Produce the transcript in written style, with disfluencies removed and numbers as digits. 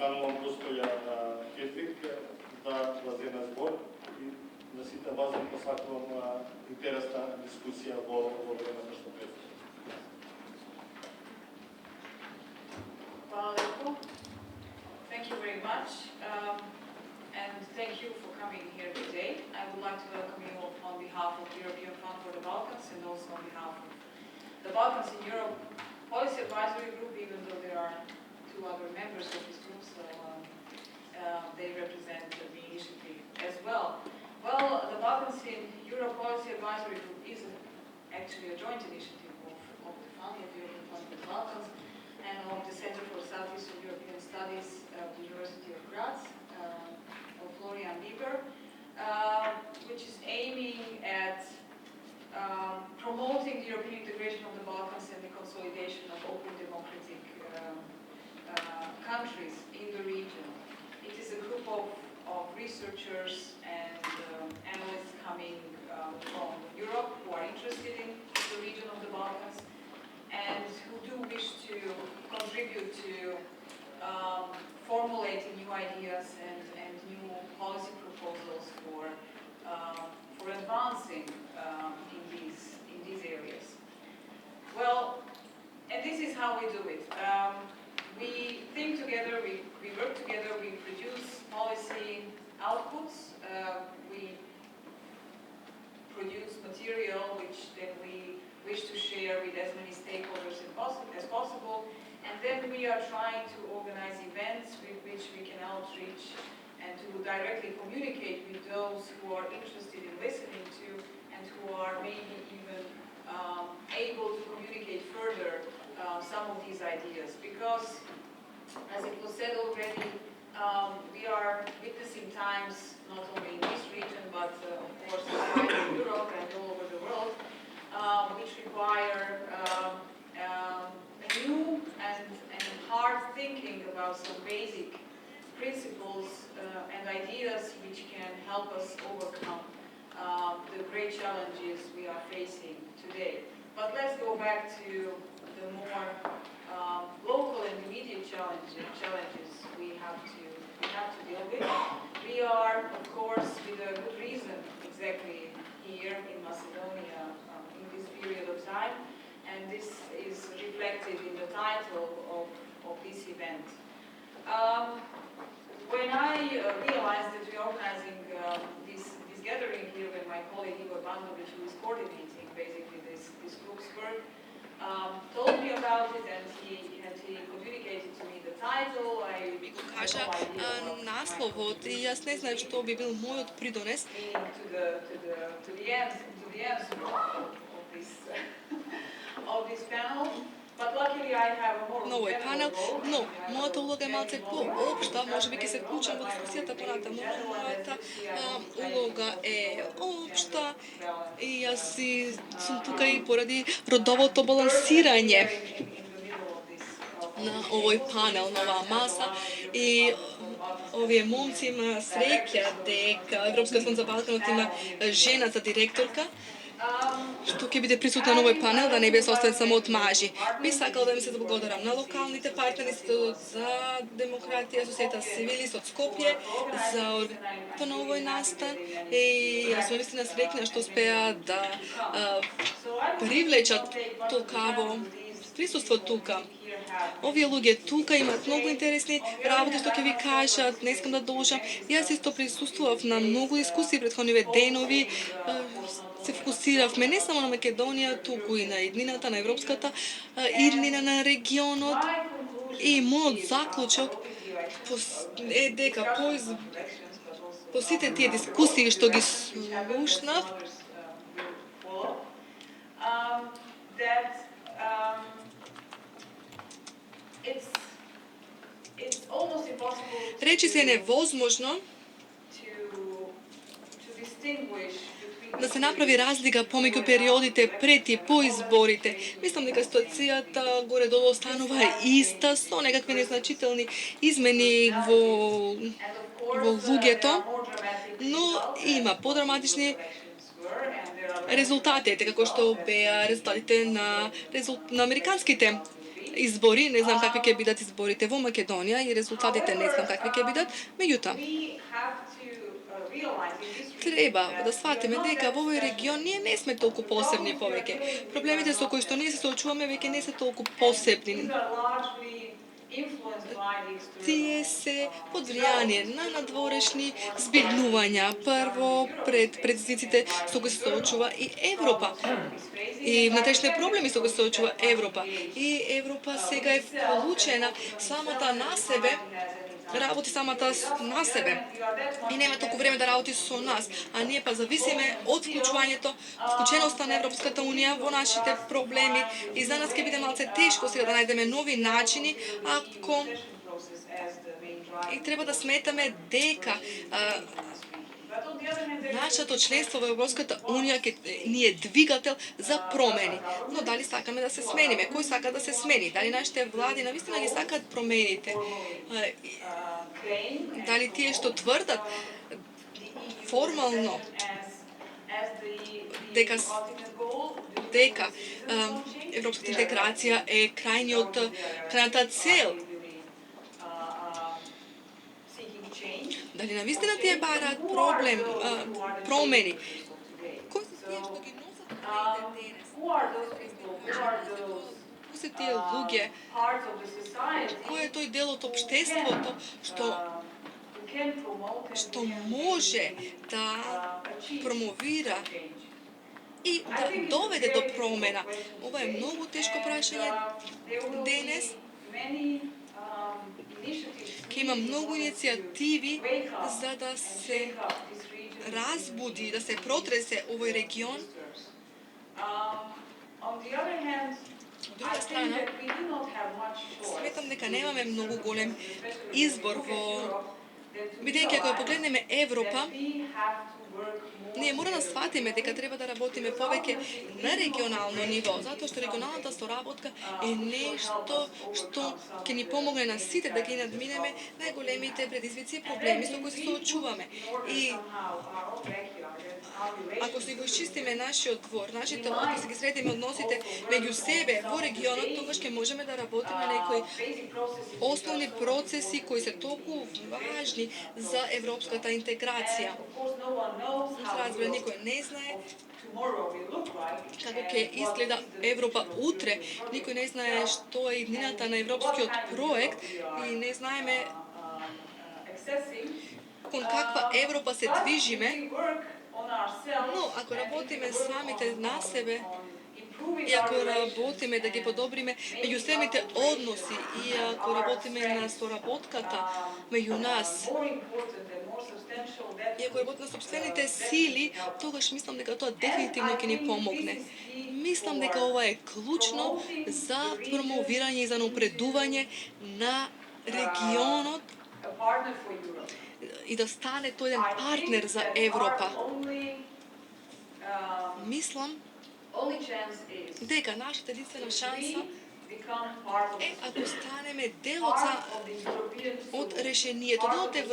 поканувам госпоѓа Хедрик да земе збор и на сите вас да посакувам интересна дискусија во времето што предстои. Hvala lepo. Thank you very much. And thank you for coming here today. I would like to welcome you on behalf of the European Fund for the Balkans and also on behalf of the Balkans in Europe Policy Advisory Group, even though there are two other members of this group, so they represent the initiative as well. Well, the Balkans in Europe Policy Advisory Group is actually a joint initiative of the Fund, of the European Fund for the Balkans, and of the Center for Southeastern European Studies of the University of Graz, of Florian Bieber, which is aiming at promoting the European integration of the Balkans and the consolidation of open democratic countries in the region. It is a group of researchers and analysts coming from Europe who are interested in the region of the Balkans and who do wish to contribute to formulating new ideas and new policy proposals for advancing in these areas. Well, and this is how we do it. We think together, we work together, we produce policy outputs, we produce material which then we wish to share with as many stakeholders as possible, and then we are trying to organize events with which we can outreach and to directly communicate with those who are interested in listening to and who are maybe even able to communicate further some of these ideas. Because, as it was said already, we are witnessing times not only in this region but of course in Europe and all over the world, which require a new and hard thinking about some basic principles and ideas which can help us overcome the great challenges we are facing today. But let's go back to the more local and immediate challenges we have to deal with. We are, of course, with a good reason, exactly here in Macedonia in this period of time, and this is reflected in the title of this event. When I realized that we are organizing this gathering here with my colleague Igor Bandovic, who is coordinating basically this group's work, told me about it and he communicated to me the title. Ми го кажа насловот и јас не знаев што би бил мојот придонес. To the end of this panel. But luckily I have a more на овој панел, но мојата улога е малце поопшта, можеби ќе се вклучам во дискусијата понатаму, но мојата улога е општа и јас сум тука и поради родовото балансирање на овој панел, на оваа маса и овие момци има среќа дека Европскиот фонд за Балканот има жена за директорка, што ќе биде присутна на овој панел, да не биде составен само од мажи. Би сакал да ми се благодарам на локалните партнери, Институтот за демократија, Асоцијата Сивилис од Скопје за организацијата на овој настан и јас сум вистина среќна што успеа да привлечат толкаво присуство тука. Овие луѓе тука имаат многу интересни работи што ќе ви кажат, не искам да должам. Јас исто присуствував на многу дискусии претходниве денови. Се фокусиравме не само на Македонија, туку и на иднината, на европската иднина на регионот. И мојот заклучок е дека по сите тие дискусии што ги слушнав, речи се невозможно да се направи разлика помеѓу периодите пред и по изборите. Мислам дека ситуацијата горе-долу останува иста со некакви незначителни измени во луѓето, но има подраматични резултати, како што беа резултатите на американските избори, не знам какви ќе бидат изборите во Македонија и резултатите не знам какви ќе бидат, меѓутоа треба да сватиме дека во овој регион ние не сме толку посебни повеќе. Проблемите со кои што ние се соочуваме веќе не се толку посебни. Тие се под влијание на надворешни збегнувања. Прво, пред предизвиците со кои се соочува и Европа. И внатрешни проблеми со кои се соочува Европа. И Европа сега е вклучена самата на себе, работи самата на себе. И нема толку време да работи со нас, а ние па зависиме од вклученоста на Европската Унија во нашите проблеми и за нас ќе биде малце тешко сега да најдеме нови начини, ако и треба да сметаме дека нашето членство во Европската Унија ни е двигател за промени. Но дали сакаме да се смениме? Кој сака да се смени? Дали нашите влади навистина ги сакаат промените? Дали тие што тврдат формално дека европската интеграција е крајната цел? Дали навистина тие бараат промени? Кои се тие што ги носат промените денес? Кои се тие луѓе? Кој е тој дел од општеството што може да промовира и да доведе до промена? Ова е многу тешко прашање денес. Ќе има многу иницијативи за да се разбуди, да се протресе овој регион. Од друга страна, сметам дека немаме многу голем избор бидејќи ако ја погледнеме Европа, ние мора да сватиме дека треба да работиме повеќе на регионално ниво, затоа што регионалната соработка е нешто што ќе ни помогне на сите да ги надминеме најголемите предизвици и проблеми со кои се соочуваме. И ако се го изчистиме нашиот двор, нашите односи, ги средиме односите меѓу себе во регионот, тогаш ќе можеме да работиме на некои основни процеси кои се толку важни за европската интеграција. Разбира, никој не знае како ќе изгледа Европа утре. Никој не знае што е иднината на европскиот проект и не знаеме кон каква Европа се движиме. Но ако работиме самите на себе и ако работиме да ги подобриме меѓусебните односи и ако работиме на соработката меѓу нас и ако работиме на собствените сили, тогаш мислам дека тоа дефинитивно ќе ни помогне. Мислам дека ова е клучно за промовирање и за напредување на регионот и да стане тој еден партнер за Европа. Мислам дека нашата единствена шанса е ако станеме дел од решението, дел од Европа.